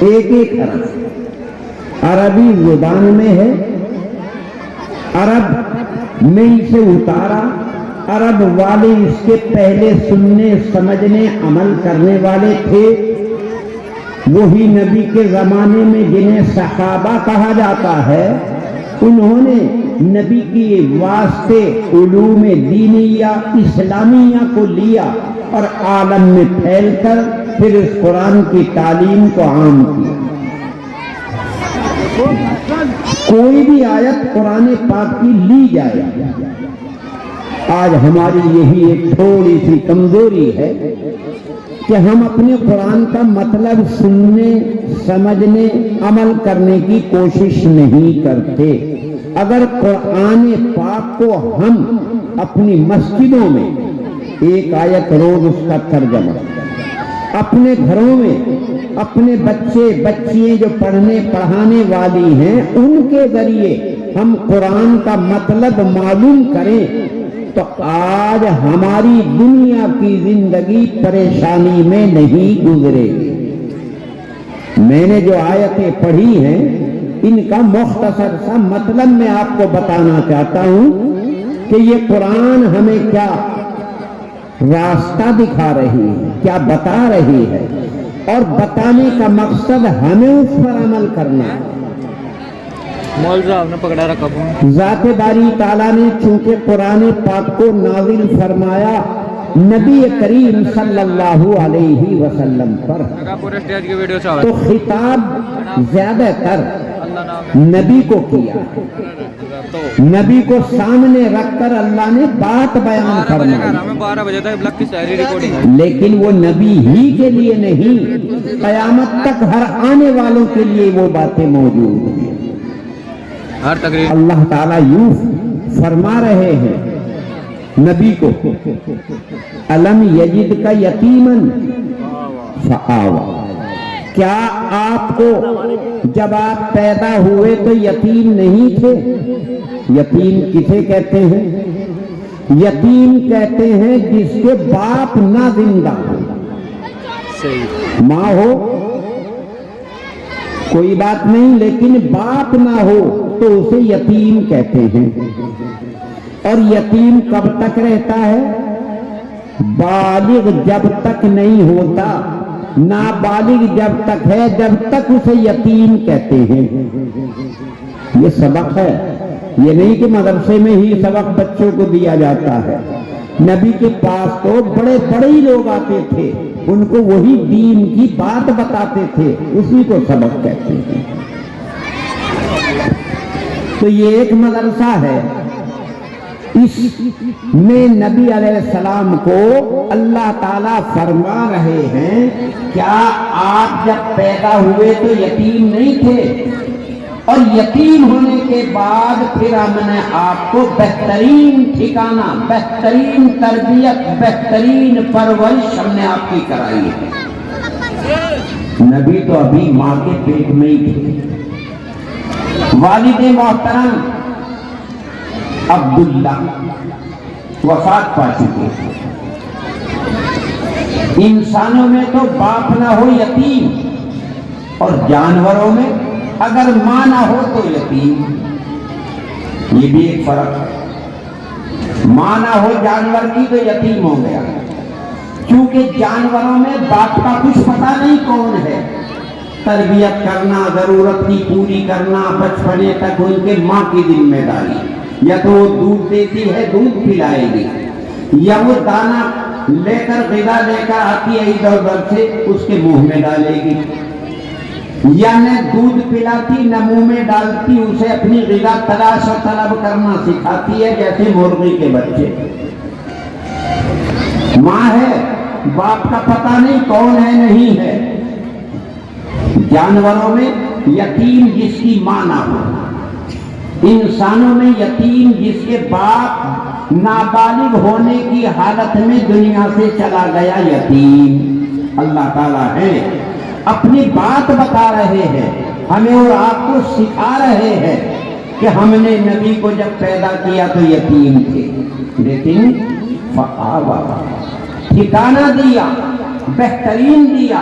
ایک ایک حرف عربی زبان میں ہے، عرب میں اسے اتارا، عرب والے اس کے پہلے سننے سمجھنے عمل کرنے والے تھے، وہی نبی کے زمانے میں جنہیں صحابہ کہا جاتا ہے، انہوں نے نبی کی واسطے علوم دینیہ اسلامیہ کو لیا اور عالم میں پھیل کر پھر اس قرآن کی تعلیم کو عام کیا۔ کوئی بھی آیت قرآن پاک کی لی جائے، آج ہماری یہی ایک تھوڑی سی کمزوری ہے کہ ہم اپنے قرآن کا مطلب سننے سمجھنے عمل کرنے کی کوشش نہیں کرتے۔ اگر قرآن پاک کو ہم اپنی مسجدوں میں ایک آیت روز اس کا ترجمہ، اپنے گھروں میں اپنے بچے بچیاں جو پڑھنے پڑھانے والی ہیں ان کے ذریعے ہم قرآن کا مطلب معلوم کریں تو آج ہماری دنیا کی زندگی پریشانی میں نہیں گزرے گی۔ میں نے جو آیتیں پڑھی ہیں ان کا مختصر سا مطلب میں آپ کو بتانا چاہتا ہوں کہ یہ قرآن ہمیں کیا راستہ دکھا رہی ہے، کیا بتا رہی ہے، اور بتانے کا مقصد ہمیں اس پر عمل کرنا ہے۔ ذات باری تعالیٰ نے چونکہ قرآن پاک کو نازل فرمایا نبی کریم صلی اللہ علیہ وسلم پر، تو خطاب زیادہ تر نبی کو کیا، نبی کو سامنے رکھ کر اللہ نے بات بیان فرمائی، لیکن وہ نبی ہی کے لیے نہیں، قیامت تک ہر آنے والوں کے لیے وہ باتیں موجود ہیں۔ اللہ تعالیٰ یوں فرما رہے ہیں نبی کو، الم یجد کا یتیمن فآوا، کیا آپ کو جب آپ پیدا ہوئے تو یتیم نہیں تھے؟ یتیم کسے کہتے ہیں؟ یتیم کہتے ہیں جس کے باپ نہ زندہ ہو، ماں ہو کوئی بات نہیں لیکن باپ نہ ہو تو اسے یتیم کہتے ہیں۔ اور یتیم کب تک رہتا ہے؟ بالغ جب تک نہیں ہوتا، نابالغ جب تک ہے جب تک اسے یتیم کہتے ہیں۔ یہ سبق ہے، یہ نہیں کہ مدرسے میں ہی سبق بچوں کو دیا جاتا ہے۔ نبی کے پاس تو بڑے بڑے ہی لوگ آتے تھے، ان کو وہی دین کی بات بتاتے تھے، اسی کو سبق کہتے ہیں۔ تو یہ ایک مدرسہ ہے، اس میں نبی علیہ السلام کو اللہ تعالیٰ فرما رہے ہیں کیا آپ جب پیدا ہوئے تو یتیم نہیں تھے؟ اور یتیم ہونے کے بعد پھر ہم نے آپ کو بہترین ٹھکانہ، بہترین تربیت، بہترین پرورش ہم نے آپ کی کرائی ہے۔ نبی تو ابھی ماں کے پیٹ میں ہی تھے۔ والد محترم عبداللہ وفات پا چکے، انسانوں میں تو باپ نہ ہو یتیم، اور جانوروں میں اگر ماں نہ ہو تو یتیم، یہ بھی ایک فرق ہے۔ ماں نہ ہو جانور کی تو یتیم ہو گیا، کیونکہ جانوروں میں باپ کا کچھ پتہ نہیں کون ہے، تربیت کرنا، ضرورت کی پوری کرنا، بچپنے تک ان کے ماں کی ذمہ داری، یا تو وہ دودھ دیتی ہے دودھ پلائے گی، یا وہ دانہ لے کر غذا لے کر آتی ہے ادھر ادھر سے اس کے منہ میں ڈالے گی، یا نہ دودھ پلاتی نہ منہ میں ڈالتی، اسے اپنی غذا تلاش و طلب کرنا سکھاتی ہے جیسے مرغی کے بچے۔ ماں ہے، باپ کا پتہ نہیں کون ہے نہیں ہے۔ جانوروں میں یتیم جس کی ماں نہ ہو، انسانوں میں یتیم جس کے باپ نابالغ ہونے کی حالت میں دنیا سے چلا گیا یتیم۔ اللہ تعالیٰ ہے اپنی بات بتا رہے ہیں ہمیں اور آپ کو سکھا رہے ہیں کہ ہم نے نبی کو جب پیدا کیا تو یتیم تھے، لیکن فآوا، ٹھکانہ دیا، بہترین دیا،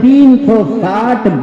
360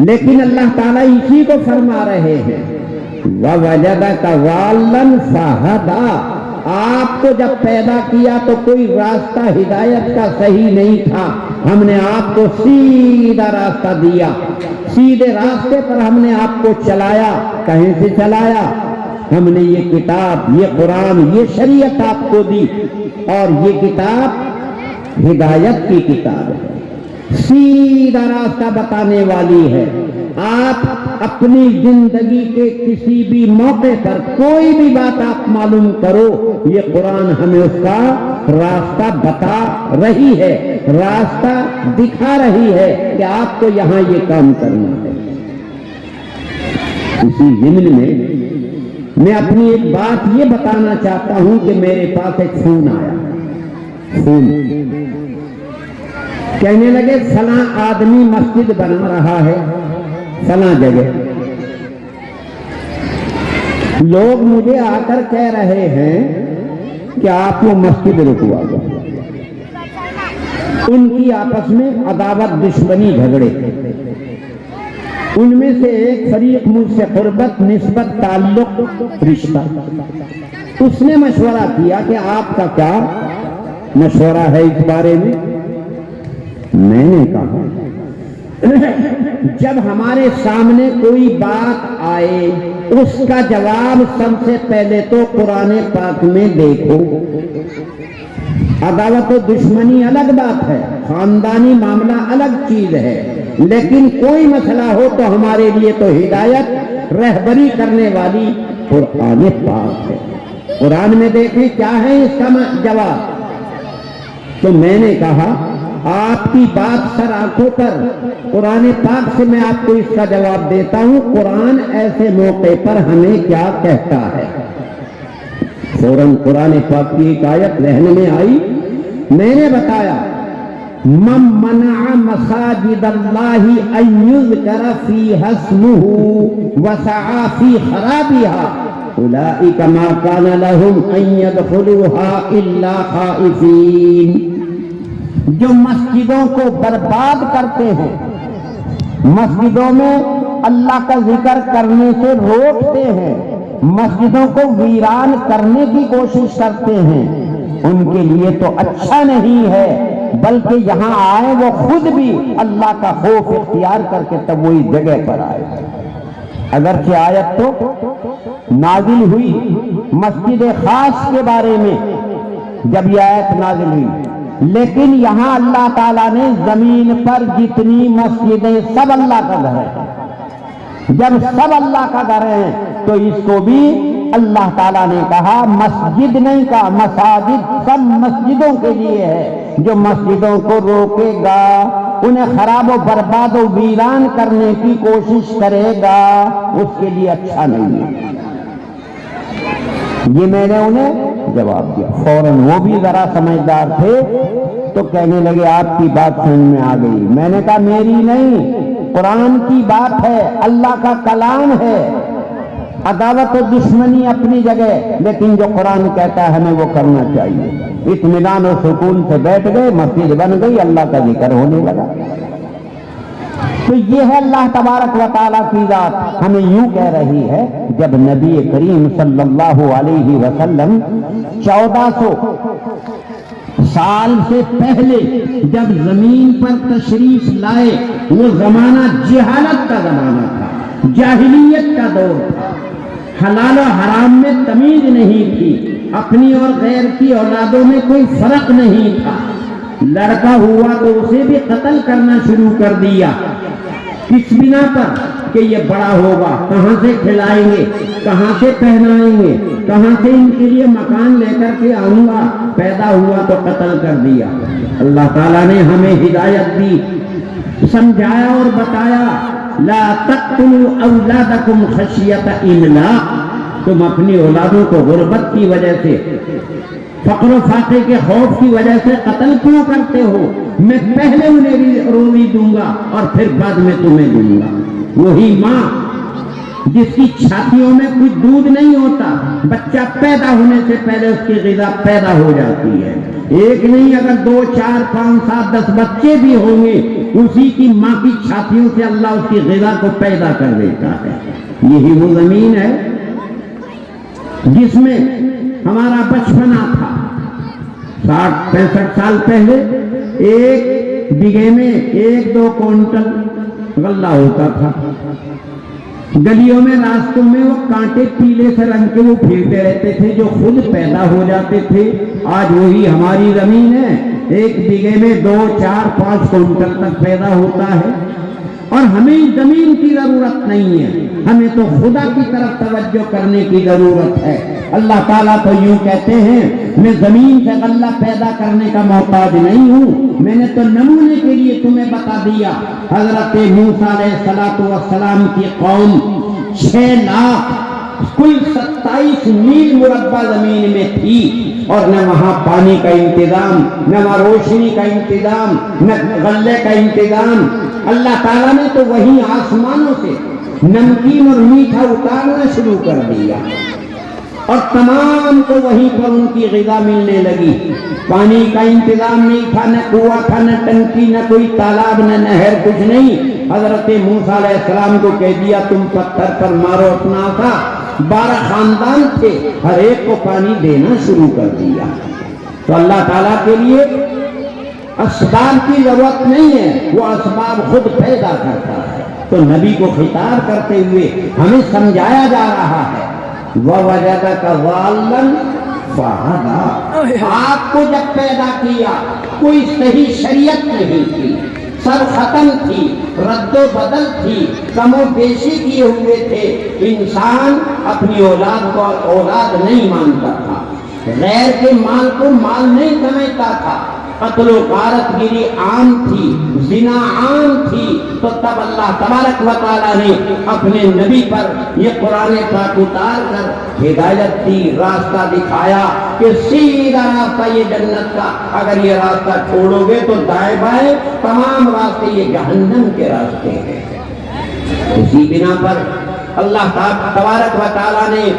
لیکن اللہ تعالیٰ اسی کو فرما رہے ہیں وَوَجَدَكَ ضَالًّا فَهَدَىٰ، آپ کو جب پیدا کیا تو کوئی راستہ ہدایت کا صحیح نہیں تھا، ہم نے آپ کو سیدھا راستہ دیا، سیدھے راستے پر ہم نے آپ کو چلایا۔ کہیں سے چلایا؟ ہم نے یہ کتاب، یہ قرآن، یہ شریعت آپ کو دی، اور یہ کتاب ہدایت کی کتاب ہے، سیدھا راستہ بتانے والی ہے۔ آپ اپنی زندگی کے کسی بھی موقع پر کوئی بھی بات آپ معلوم کرو، یہ قرآن ہمیں اس کا راستہ بتا رہی ہے، راستہ دکھا رہی ہے کہ آپ کو یہاں یہ کام کرنا ہے۔ اسی ضمن میں اپنی ایک بات یہ بتانا چاہتا ہوں کہ میرے پاس ایک فون آیا، فون کہنے لگے فلاں آدمی مسجد بنا رہا ہے فلاں جگہ، لوگ مجھے آ کر کہہ رہے ہیں کہ آپ وہ مسجد رکوا دو۔ ان کی آپس میں عداوت، دشمنی، جھگڑے، ان میں سے ایک فریق مجھ سے قربت، نسبت، تعلق، رشتہ، اس نے مشورہ کیا کہ آپ کا کیا مشورہ ہے اس بارے میں؟ میں نے کہا جب ہمارے سامنے کوئی بات آئے اس کا جواب سب سے پہلے تو قرآن پاک میں دیکھو۔ عداوت و دشمنی الگ بات ہے، خاندانی معاملہ الگ چیز ہے، لیکن کوئی مسئلہ ہو تو ہمارے لیے تو ہدایت، رہبری کرنے والی قرآن پاک ہے۔ قرآن میں دیکھیں کیا ہے اس کا جواب۔ تو میں نے کہا آپ کی بات سر آنکھوں پر، قرآن پاک سے میں آپ کو اس کا جواب دیتا ہوں، قرآن ایسے موقع پر ہمیں کیا کہتا ہے۔ فوراً قرآن پاک کی ایک آیت ذہن میں آئی، میں نے بتایا من منع مساجد اللہ ان یذکر فیہا اسمہ وسعی فی خرابها اولئک ما کان لهم ان يدخلوها الا خائفین۔ جو مسجدوں کو برباد کرتے ہیں، مسجدوں میں اللہ کا ذکر کرنے سے روکتے ہیں، مسجدوں کو ویران کرنے کی کوشش کرتے ہیں، ان کے لیے تو اچھا نہیں ہے، بلکہ یہاں آئے وہ خود بھی اللہ کا خوف اختیار کر کے تب وہی جگہ پر آئے۔ اگرچہ آیت تو نازل ہوئی مسجد خاص کے بارے میں، جب یہ آیت نازل ہوئی، لیکن یہاں اللہ تعالیٰ نے زمین پر جتنی مسجدیں سب اللہ کا گھر ہے، جب سب اللہ کا گھر ہے تو اس کو بھی اللہ تعالیٰ نے کہا مسجد نہیں کہا مساجد، سب مسجدوں کے لیے ہے۔ جو مسجدوں کو روکے گا، انہیں خراب و برباد و ویران کرنے کی کوشش کرے گا، اس کے لیے اچھا نہیں ہے۔ یہ میں نے انہیں جواب دیا۔ فوراً وہ بھی ذرا سمجھدار تھے تو کہنے لگے آپ کی بات سمجھ میں آ گئی۔ میں نے کہا میری نہیں، قرآن کی بات ہے، اللہ کا کلام ہے۔ عداوت و دشمنی اپنی جگہ، لیکن جو قرآن کہتا ہے ہمیں وہ کرنا چاہیے۔ اطمینان و سکون سے بیٹھ گئے، مسجد بن گئی، اللہ کا ذکر ہونے لگا۔ تو یہ ہے اللہ تبارک و تعالیٰ کی ذات ہمیں یوں کہہ رہی ہے۔ جب نبی کریم صلی اللہ علیہ وسلم 1400 سال سے پہلے جب زمین پر تشریف لائے، وہ زمانہ جہالت کا زمانہ تھا، جاہلیت کا دور تھا، حلال و حرام میں تمیز نہیں تھی، اپنی اور غیر کی اولادوں میں کوئی فرق نہیں تھا۔ لڑکا ہوا تو اسے بھی قتل کرنا شروع کر دیا، کس بنا پر کہ یہ بڑا ہوگا، کہاں سے کھلائیں گے، کہاں سے پہنائیں گے، کہاں سے ان کے لیے مکان لے کر کے آؤں گا، پیدا ہوا تو قتل کر دیا۔ اللہ تعالیٰ نے ہمیں ہدایت دی، سمجھایا اور بتایا لا تقتلوا اولادکم خشیۃ املاق، تم اپنی اولادوں کو غربت کی وجہ سے، فقر و فاقے کے خوف کی وجہ سے قتل کیوں کرتے ہو؟ میں پہلے انہیں روزی دوں گا اور پھر بعد میں تمہیں دوں گا۔ وہی ماں جس کی چھاتیوں میں کچھ دودھ نہیں ہوتا، بچہ پیدا ہونے سے پہلے اس کی غذا پیدا ہو جاتی ہے، ایک نہیں اگر 2 4 5 7 10 بچے بھی ہوں گے، اسی کی ماں کی چھاتیوں سے اللہ اس کی غذا کو پیدا کر دیتا ہے۔ یہی وہ زمین ہے جس میں ہمارا بچپنا تھا۔ 60 65 سال پہلے ایک بیگھے میں 1-2 کوئنٹل غلہ ہوتا تھا۔ گلیوں میں راستوں میں وہ کانٹے پیلے سے رنگ کے وہ پھرتے رہتے تھے جو خود پیدا ہو جاتے تھے۔ آج وہی ہماری زمین ہے، 1 بیگھے میں 2 4 5 کوئنٹل تک پیدا ہوتا ہے، اور ہمیں زمین کی ضرورت نہیں ہے، ہمیں تو خدا کی طرف توجہ کرنے کی ضرورت ہے۔ اللہ تعالیٰ تو یوں کہتے ہیں میں زمین سے غلہ پیدا کرنے کا محتاج نہیں ہوں، میں نے تو نمونے کے لیے تمہیں بتا دیا۔ حضرت موسیٰ علیہ السلام کی قوم 6 لاکھ کل 27 میل مربع زمین میں تھی، اور نہ وہاں پانی کا انتظام، نہ وہاں روشنی کا انتظام، نہ غلے کا انتظام۔ اللہ تعالیٰ نے تو وہیں آسمانوں سے نمکین اور میٹھا اتارنا شروع کر دیا، اور تمام کو وہیں پر ان کی غذا ملنے لگی۔ پانی کا انتظام نہیں تھا، نہ کنواں تھا، نہ ٹنکی، نہ کوئی تالاب، نہ نہر، کچھ نہیں۔ حضرت موسیٰ علیہ السلام کو کہہ دیا تم پتھر پر مارو اپنا عصا۔ 12 خاندان تھے، ہر ایک کو پانی دینا شروع کر دیا۔ تو اللہ تعالیٰ کے لیے اسباب کی ضرورت نہیں ہے، وہ اسباب خود پیدا کرتا ہے۔ تو نبی کو خطاب کرتے ہوئے ہمیں سمجھایا جا رہا ہے وَوَجَدَكَ ضَالًّا فَهَدَىٰ، آپ کو جب پیدا کیا کوئی صحیح شریعت نہیں تھی، سر ختم تھی، رد و بدل تھی، کم و بیشی کیے ہوئے تھے، انسان اپنی اولاد کو اولاد نہیں مانتا تھا، غیر کے مال کو مال نہیں سمجھتا تھا، قتل و غارت گیری عام تھی، زنا عام تھی۔ تو تب اللہ تبارک و تعالیٰ نے اپنے نبی پر یہ قرآن پاک اتار کر ہدایت دی، راستہ دکھایا کہ سیدھا راستہ یہ جنت کا، اگر یہ راستہ چھوڑو گے تو دائیں بائیں تمام راستے یہ جہنم کے راستے ہیں۔ اسی بنا پر اللہ تبارک و تعالیٰ نے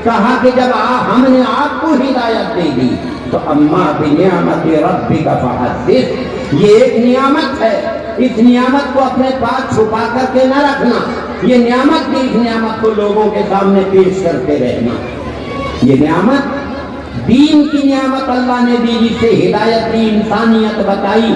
کہا کہ جب ہم نے آپ کو ہدایت دے دی تو اما بنعمت ربک فحدث، یہ ایک نعمت ہے، اس نعمت کو اپنے پاس چھپا کر کے نہ رکھنا، یہ نعمت کی، اس نعمت کو لوگوں کے سامنے پیش کرتے رہنا۔ یہ نعمت دین کی نعمت اللہ نے دی، جس سے ہدایت دی، انسانیت بتائی،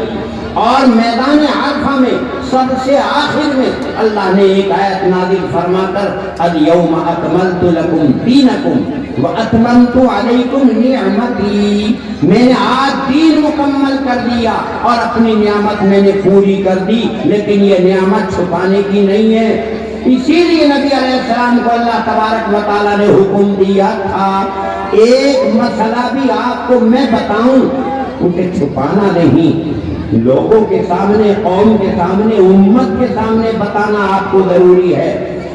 اور میدان عرفہ میں سب سے آخر میں اللہ نے ایک آیت نازل فرما کر اليوم اکملت لکم دینکم واتممت علیکم نعمتی، میں نے آج دین مکمل کر دیا اور اپنی نعمت میں نے پوری کر دی، لیکن یہ نعمت چھپانے کی نہیں ہے۔ اسی لیے نبی علیہ السلام کو اللہ تبارک و تعالیٰ نے حکم دیا تھا ایک مسئلہ بھی آپ کو میں بتاؤں، اسے چھپانا نہیں، لوگوں کے سامنے، قوم کے سامنے، امت کے سامنے بتانا آپ کو ضروری ہے۔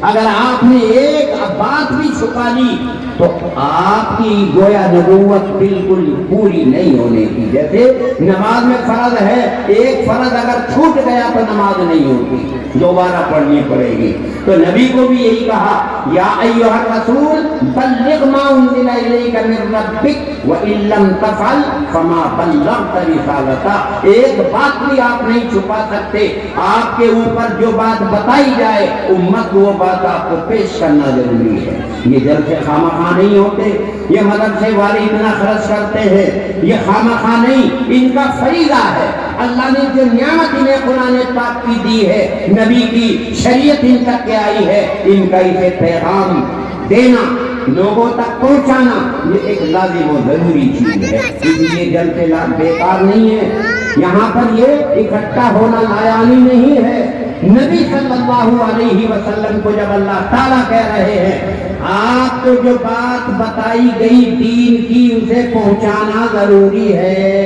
اگر آپ نے ایک بات بھی چھپا لی تو آپ کی گویا نبوت بالکل پوری نہیں ہونے کی۔ جیسے نماز میں فرض ہے، ایک فرض اگر چھوٹ گیا تو نماز نہیں ہوتی، دوبارہ پڑھنی پڑے گی۔ تو نبی کو بھی یہی کہا یا ایھا الرسول بلغ ما انزل الیک من ربک وان لم تفعل فما بلغت رسالتہ، ایک بات بھی آپ نہیں چھپا سکتے، آپ کے اوپر جو بات بتائی جائے امت کو وہ بات آپ کو پیش کرنا ضروری ہے۔ یہ جلسے خامخواہ نہیں ہوتے، یہ مدرسے والے اتنا خرچ کرتے ہیں، یہ خامخواہ نہیں، ان کا فریضہ ہے۔ اللہ نے جو نعمت انہیں قرآن پاک کی دی ہے، نبی کی شریعت ان تک کے آئی ہے، ان کا اسے پیغام دینا، لوگوں تک پہنچانا، یہ ایک لازم و ضروری چیز ہے۔ اس لیے جلسے بیکار نہیں ہے، یہاں پر یہ اکٹھا ہونا لایانی نہیں ہے۔ نبی صلی اللہ علیہ وسلم کو جب اللہ تعالیٰ کہہ رہے ہیں آپ کو جو بات بتائی گئی دین کی اسے پہنچانا ضروری ہے،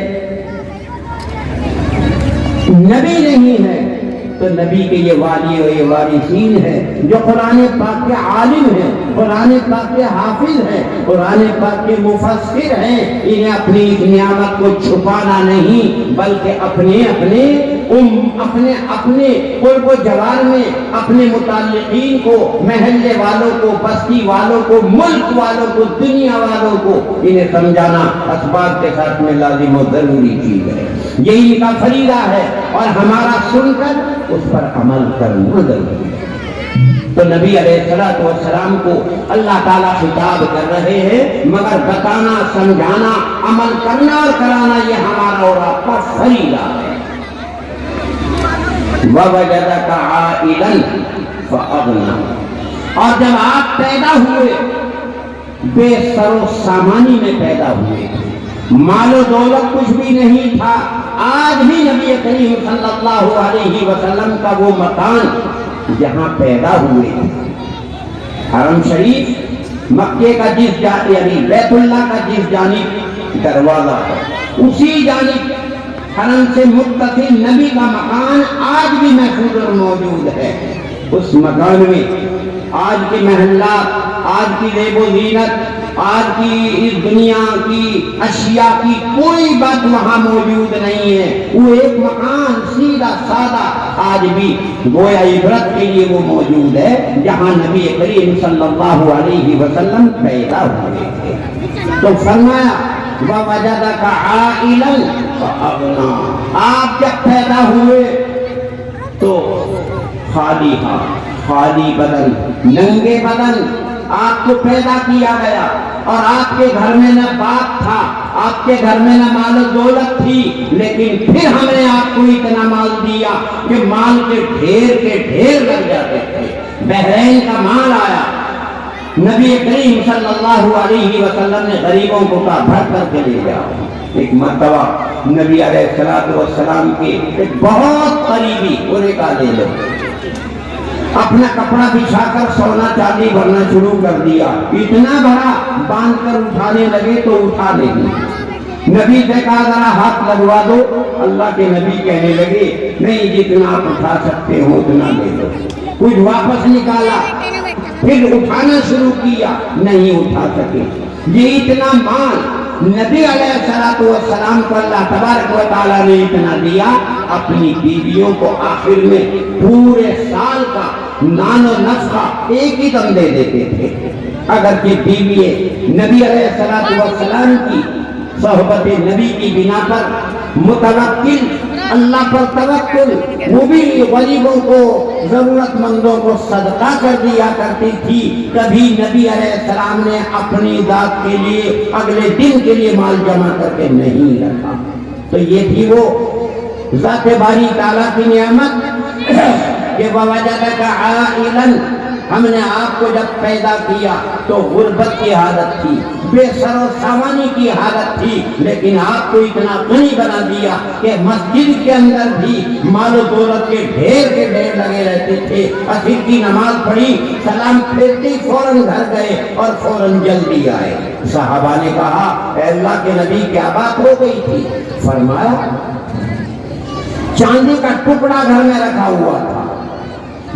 نبی نہیں ہے تو نبی کے یہ والی و یہ وارثین ہے جو قرآن پاک کے عالم ہیں، قرآن پاک کے حافظ ہیں، قرآن پاک کے مفسر ہیں، انہیں اپنی نعمت کو چھپانا نہیں بلکہ اپنے اپنے اپنے قرب و جوار میں اپنے متعلقین کو، محلے والوں کو، بستی والوں کو، ملک والوں کو، دنیا والوں کو انہیں سمجھانا اسباب کے ساتھ میں لازم و ضروری چیز ہے، یہ ان کا فریضہ ہے اور ہمارا سن کر اس پر عمل کرنا ضروری ہے۔ تو نبی علیہ السلام کو اللہ تعالیٰ خطاب کر رہے ہیں، مگر بتانا، سمجھانا، عمل کرنا اور کرانا یہ ہمارا اور آپ کا فریضہ ہے۔ وَوَجَدَكَ عَائِلًا فَأَغْنَىٰ، اور جب آپ پیدا ہوئے بے سر و سامانی میں پیدا ہوئے، مال و دولت کچھ بھی نہیں تھا، آج بھی نبی کریم صلی اللہ علیہ وسلم کا وہ مکان جہاں پیدا ہوئے، حرم شریف مکے کا جس جانب، یعنی بیت اللہ کا جس جانب دروازہ ہے، اسی جانب حرم سے متصل نبی کا مکان آج بھی محفوظ اور موجود ہے۔ اس مکان میں آج کے محلات، آج کی زیب و زینت، آج کی اس دنیا کی اشیاء کی کوئی بات وہاں موجود نہیں ہے، وہ ایک مکان سیدھا سادہ آج بھی گویا عبرت کے لیے وہ موجود ہے جہاں نبی کریم صلی اللہ علیہ وسلم پیدا ہوئے تھے۔ تو فرمایا وَوَجَدَكَ عَائِلًا فَأَغْنَىٰ، آپ جب پیدا ہوئے تو خالی ہاتھ، خالی بدن، ننگے بدن آپ کو پیدا کیا گیا، اور آپ کے گھر میں نہ باپ تھا، آپ کے گھر میں نہ مال و دولت تھی، لیکن پھر ہم نے آپ کو اتنا مال دیا کہ مال کے ڈھیر لگ جاتے تھے۔ بحرین کا مال آیا، نبی کریم صلی اللہ علیہ وسلم نے غریبوں کو کہا بھر کر کے لے جاؤ۔ ایک مرتبہ نبی علیہ السلام کے ایک بہت قریبی انہیں کہا لے لو، اپنا کپڑا بچھا کر سونا چاندی بھرنا شروع کر دیا، اتنا بڑا باندھ کر اٹھانے لگے تو اٹھا نہیں۔ نبی سے کہا ذرا ہاتھ لگوا دو، اللہ کے نبی کہنے لگے نہیں، جتنا آپ اٹھا سکتے ہو اتنا لے لو۔ کچھ واپس نکالا، پھر اٹھانا شروع کیا، نہیں اٹھا سکے۔ یہ اتنا مال نبی علیہ السلام کو اللہ تبارک و تعالیٰ نے اتنا دیا، اپنی بیویوں کو آخر میں پورے سال کا نان و نفقہ ایک ہی دم دے دیتے تھے۔ اگرچہ بیوی نبی علیہ السلام کی صحبت نبی کی بنا پر متوکل، اللہ پر توکل، وہ بھی غریبوں کو، ضرورت مندوں کو صدقہ کر دیا کرتی تھی، کبھی نبی علیہ السلام نے اپنی ذات کے لیے اگلے دن کے لیے مال جمع کر کے نہیں رکھا۔ تو یہ تھی وہ ذات باری تعالیٰ کی نعمت کہ وَوَجَدَكَ عَائِلًا، ہم نے آپ کو جب پیدا کیا تو غربت کی حالت تھی، بے سر و سامانی کی حالت تھی، لیکن آپ کو اتنا غنی بنا دیا کہ مسجد کے اندر بھی مال و دولت کے ڈھیر لگے رہتے تھے۔ عصر کی نماز پڑھی، سلام پھیرتے فوراً گھر گئے اور فوراً جلدی آئے۔ صحابہ نے کہا اے اللہ کے نبی کیا بات ہو گئی تھی؟ فرمایا چاندی کا ٹکڑا گھر میں رکھا ہوا تھا،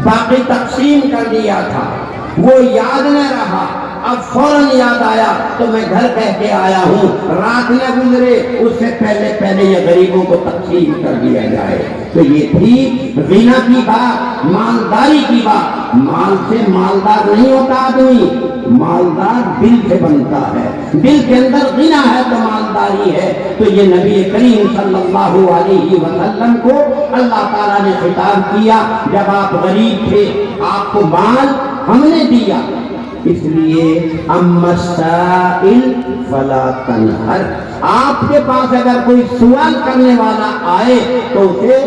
باقی تقسیم کر دیا تھا، وہ یاد نہ رہا، اب فوراً یاد آیا تو میں گھر کہہ کے آیا ہوں رات نہ گزرے اس سے پہلے یہ غریبوں کو تقسیم کر دیا جائے۔ تو یہ تھی غنا کی بات، مالداری کی بات۔ مال سے مالدار نہیں ہوتا آدمی، مالدار دل سے بنتا ہے، دل کے اندر غنا ہے تو مالداری ہے۔ تو یہ نبی کریم صلی اللہ علیہ وسلم کو اللہ تعالیٰ نے خطاب کیا، جب آپ غریب تھے آپ کو مال ہم نے دیا، اس لیے اما السائل فلا تنہر، آپ کے پاس اگر کوئی سوال کرنے والا آئے تو اسے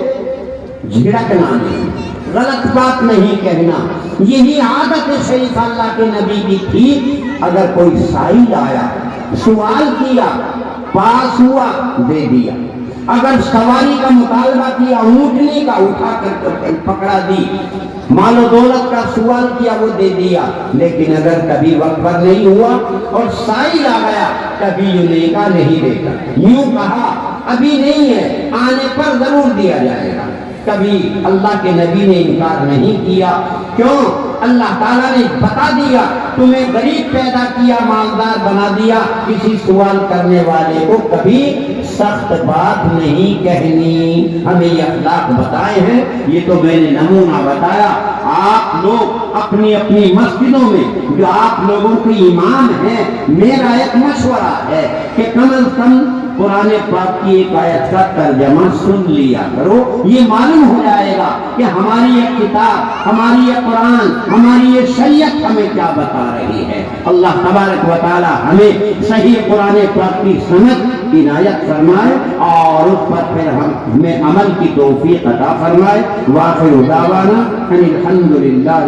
جھڑکنا نہیں، غلط بات نہیں کہنا۔ یہی عادت شریف اللہ کے نبی کی تھی، اگر کوئی سائل آیا، سوال کیا، پاس ہوا، دے دیا۔ اگر سواری کا مطالبہ کیا، اونٹنے کا، اٹھا کر پکڑا دی۔ مال و دولت کا سوال کیا، وہ دے دیا۔ لیکن اگر کبھی وقت پر نہیں ہوا اور سائل آ گیا، کبھی یوں نے کہا نہیں دیتا، یوں کہا ابھی نہیں ہے، آنے پر ضرور دیا جائے گا۔ کبھی اللہ کے نبی نے انکار نہیں کیا، کیوں؟ اللہ تعالیٰ نے بتا دیا تمہیں غریب پیدا کیا، مالدار بنا دیا، کسی سوال کرنے والے کو کبھی سخت بات نہیں کہنی. ہمیں یہ اخلاق بتائے ہیں. یہ تو میں نے نمونہ بتایا. آپ لوگ اپنی اپنی مسجدوں میں جو آپ لوگوں کے ایمان ہیں، میرا ایک مشورہ ہے کہ کم از کم قرآن پاک کی ایک آیت کا ترجمہ سن لیا کرو. یہ معلوم ہو جائے گا کہ ہماری یہ کتاب، ہماری یہ قرآن، ہماری یہ شریعت ہمیں کیا بتا رہی ہے. اللہ تبارک و تعالی ہمیں صحیح قرآن پاک کی سمجھ عنایت فرمائے اور اس پر پھر ہمیں عمل کی توفیق عطا فرمائے. واخر دعوانا ان الحمد للہ.